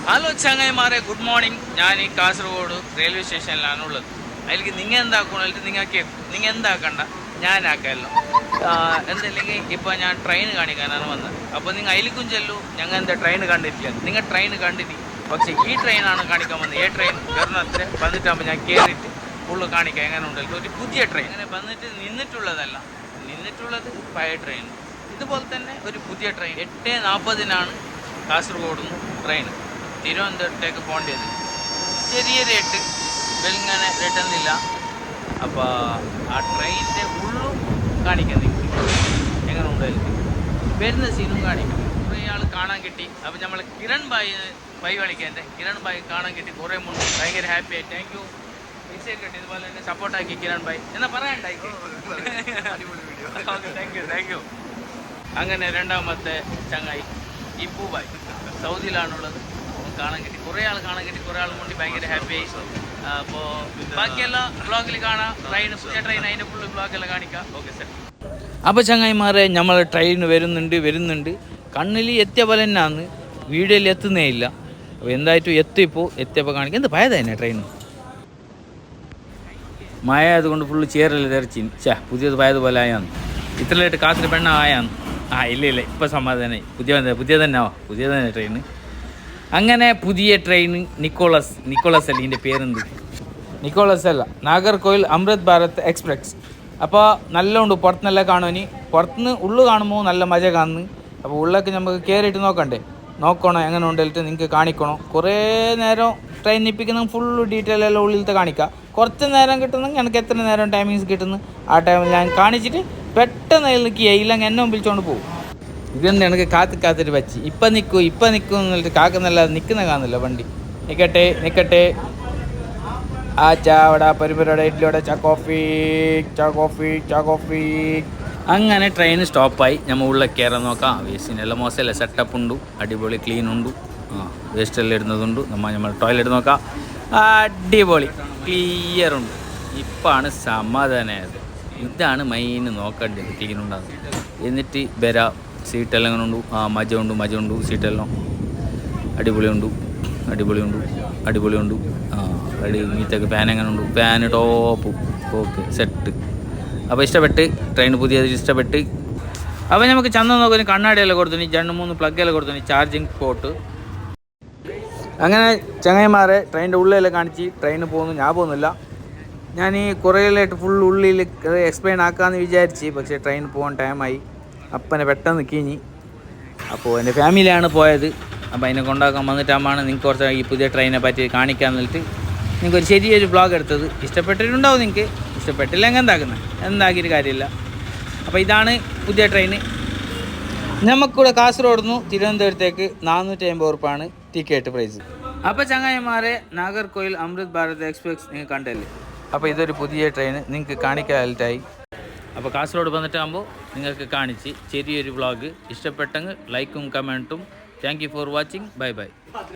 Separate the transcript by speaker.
Speaker 1: Hello ചങ്ങായിമാരെ, good morning. ഞാൻ ഈ കാസർഗോഡ് റെയിൽവേ സ്റ്റേഷനിലാണുള്ളത്. അതിലേക്ക് നിങ്ങൾ എന്താക്കണോ നിങ്ങൾക്ക് നിങ്ങൾ എന്താക്കണ്ട, ഞാനാക്കാമല്ലോ. എന്തല്ലെങ്കിൽ ഇപ്പോൾ ഞാൻ ട്രെയിൻ കാണിക്കാനാണ് വന്നത്. അപ്പോൾ നിങ്ങൾ അതിലേക്കും ചെല്ലു. ഞങ്ങൾ എന്താ ട്രെയിൻ കണ്ടിട്ടില്ല, നിങ്ങൾ ട്രെയിൻ കണ്ടിട്ട്. പക്ഷേ ഈ ട്രെയിനാണ് കാണിക്കാൻ വന്നത്. ഈ ട്രെയിൻ കയറുന്നത്ര വന്നിട്ടാകുമ്പോൾ ഞാൻ കയറിയിട്ട് ഫുള്ള് കാണിക്കാം എങ്ങനെ ഉണ്ടല്ലോ. ഒരു പുതിയ ട്രെയിൻ അങ്ങനെ വന്നിട്ട് നിന്നിട്ടുള്ളത് പഴയ ട്രെയിൻ. ഇതുപോലെ തന്നെ ഒരു പുതിയ ട്രെയിൻ 8:40 കാസർഗോഡ് നിന്ന് ട്രെയിൻ തിരുവനന്തപുരത്തേക്ക് പോകേണ്ടത്. ചെറിയ റേറ്റ്, വെളിങ്ങനെ റേറ്റൊന്നുമില്ല. അപ്പോൾ ആ ട്രെയിനിൻ്റെ ഉള്ളും കാണിക്കുന്നത് എങ്ങനെ ഉണ്ടായിരുന്നു, വരുന്ന സീനും കാണിക്കും. കുറേ ആൾ കാണാൻ കിട്ടി. അപ്പോൾ നമ്മൾ കിരൺ ഭായി കളിക്കേണ്ടത് കിരൺ ഭായി കാണാൻ കിട്ടി. കുറേ മുന്നേ ഭയങ്കര ഹാപ്പി ആയി. Thank you. വിഷയം കിട്ടി, ഇതുപോലെ തന്നെ സപ്പോർട്ടാക്കി കിരൺ ഭായി എന്നാ പറയണ്ടായി. Okay, thank you. അങ്ങനെ രണ്ടാമത്തെ ചങ്ങായി ഇപ്പു ഭായ് സൗദിയിലാണുള്ളത്. കാണാൻ കിട്ടി, കുറേ ആൾ കാണാൻ കിട്ടി. കുറേ ആളും കൊണ്ട് ഭയങ്കര ഹാപ്പി ആയി. അപ്പോൾ ബാക്കിയെല്ലാം ബ്ലോഗിൽ കാണാം. പുതിയ ട്രെയിൻ അതിൻ്റെ ഫുള്ള് ബ്ലോഗെല്ലാം കാണിക്കാം. Okay sir. അപ്പോൾ ചങ്ങായിമാരെ, നമ്മൾ ട്രെയിൻ വരുന്നുണ്ട്. കണ്ണിൽ എത്തിയ പോലെ തന്നെയാണ്, വീഡിയോയിൽ എത്തുന്നേ ഇല്ല. അപ്പോൾ എന്തായിട്ടും എത്തിയപ്പോൾ കാണിക്കാം. എന്ത് പയതാ തന്നെ ട്രെയിൻ മഴ ആയതുകൊണ്ട് ഫുള്ള് ചേറെല്ലാം തെരച്ച് പുതിയത് പയതുപോലെ ആയാന്ന്. ഇത്ര ലേറ്റ് കാത്തിരി പെണ്ണ ആയാന്ന്. ഇല്ല ഇപ്പം സമാധാനമായി. പുതിയ തന്നെ ട്രെയിൻ. അങ്ങനെ പുതിയ ട്രെയിൻ നിക്കോളസ് അല്ല, ഇതിൻ്റെ പേരെന്ത്? നിക്കോളസ് അല്ല, നാഗർകോയിൽ അമൃത് ഭാരത് എക്സ്പ്രസ്. അപ്പോൾ നല്ല ഉണ്ട്. പുറത്തുനിന്നെല്ലാം കാണുവാനി. പുറത്തുനിന്ന് ഉള്ളു കാണുമ്പോൾ നല്ല മജ കാണുന്നു. അപ്പോൾ ഉള്ളൊക്കെ നമുക്ക് കയറിയിട്ട് നോക്കണം എങ്ങനെ ഉണ്ടിട്ട് നിങ്ങൾക്ക് കാണിക്കണം. കുറേ നേരം ട്രെയിൻ നിപ്പിക്കുന്ന ഫുള്ള് ഡീറ്റെയിൽ എല്ലാം ഉള്ളിലത്തെ കാണിക്കാം. കുറച്ച് നേരം കിട്ടുന്നെങ്കിൽ എനിക്ക് എത്ര നേരം ടൈമിങ്സ് കിട്ടുന്നു ആ ടൈമിൽ ഞാൻ കാണിച്ചിട്ട് പെട്ടെന്ന് നിൽക്കുക. ഇല്ലെങ്കിൽ എന്നെ വിളിച്ചുകൊണ്ട് പോകും. ഇതെന്ത് എനിക്ക് കാത്തിട്ട് വെച്ച് ഇപ്പം നിൽക്കും എന്നിട്ട് കാക്കുന്നല്ലാതെ നിൽക്കുന്ന കാണുന്നില്ല വണ്ടി. നിൽക്കട്ടെ. ആ ചാവട പരിപരയുടെ ഇഡ്ലിയോടെ ചാ കോഫി. അങ്ങനെ ട്രെയിൻ സ്റ്റോപ്പായി. നമ്മൾ ഉള്ളിൽ കയറാൻ നോക്കാം. വേസ്റ്റിനെല്ലാം മോശമല്ല, സെറ്റപ്പ് ഉണ്ട്, അടിപൊളി ക്ലീൻ ഉണ്ട്. വേസ്റ്റെല്ലാം ഇടുന്നതുണ്ട്. നമ്മൾ ടോയ്ലറ്റ് നോക്കാം. അടിപൊളി ക്ലിയർ ഉണ്ട്. ഇപ്പാണ് സമാധാനമായത്. ഇതാണ് മെയിൻ നോക്കേണ്ടത്, ക്ലീൻ ഉണ്ടാകും. എന്നിട്ട് വരാം. സീറ്റെല്ലാം അങ്ങനെ ഉണ്ട്. മജ ഉണ്ട്. സീറ്റെല്ലാം അടിപൊളിയുണ്ട്. മീത്തൊക്കെ ഫാൻ എങ്ങനെ ഉണ്ട്? Fan top. Okay, set. അപ്പോൾ ഇഷ്ടപ്പെട്ട് ട്രെയിൻ പുതിയത് ഇഷ്ടപ്പെട്ട്. അപ്പോൾ നമുക്ക് ചന്ത നോക്കാൻ കണ്ണാടിയെല്ലാം കൊടുത്തു, 2-3 പ്ലഗെല്ലാം കൊടുത്തു, ചാർജിങ് പോർട്ട്. അങ്ങനെ ചങ്ങായിമാരെ ട്രെയിനിൻ്റെ ഉള്ളിലെല്ലാം കാണിച്ച് ട്രെയിൻ പോകുന്നു. ഞാൻ പോകുന്നില്ല. ഞാൻ ഈ കുറേലായിട്ട് ഫുൾ ഉള്ളിൽ എക്സ്പ്ലെയിൻ ആക്കാമെന്ന് വിചാരിച്ച്. പക്ഷേ ട്രെയിൻ പോകാൻ ടൈമായി. അപ്പനെ പെട്ടെന്ന് കീഞ്ഞി. അപ്പോൾ എൻ്റെ ഫാമിലിയാണ് പോയത്. അപ്പോൾ അതിനെ കൊണ്ടാക്കാൻ വന്നിട്ടാകുമ്പോഴാണ് നിങ്ങൾക്ക് കുറച്ച് ഈ പുതിയ ട്രെയിനെ പറ്റി കാണിക്കാൻ എന്നിട്ട് നിങ്ങൾക്ക് ഒരു ചെറിയൊരു വ്ളോഗ് എടുത്തത്. ഇഷ്ടപ്പെട്ടിട്ടുണ്ടാവും നിങ്ങൾക്ക്. ഇഷ്ടപ്പെട്ടില്ലെങ്കിൽ എന്താക്കിയിട്ട് കാര്യമില്ല. അപ്പോൾ ഇതാണ് പുതിയ ട്രെയിൻ. നമുക്കിവിടെ കാസർഗോഡ് നിന്ന് തിരുവനന്തപുരത്തേക്ക് 450 ഉറുപ്പാണ് ടിക്കറ്റ് പ്രൈസ്. അപ്പോൾ ചങ്ങായിമാരെ, നാഗർകോയിൽ അമൃത് ഭാരത് എക്സ്പ്രസ് നിങ്ങൾ കണ്ടല്ലേ. അപ്പോൾ ഇതൊരു പുതിയ ട്രെയിൻ നിങ്ങൾക്ക് കാണിക്കാനായിട്ടായി. അപ്പോൾ കാസർഗോഡ് വന്നിട്ടാകുമ്പോൾ നിങ്ങൾക്ക് കാണിച്ച് ചെറിയൊരു വ്ളോഗ്. ഇഷ്ടപ്പെട്ടെങ്കിൽ ലൈക്കും കമൻറ്റും. Thank you for watching. By.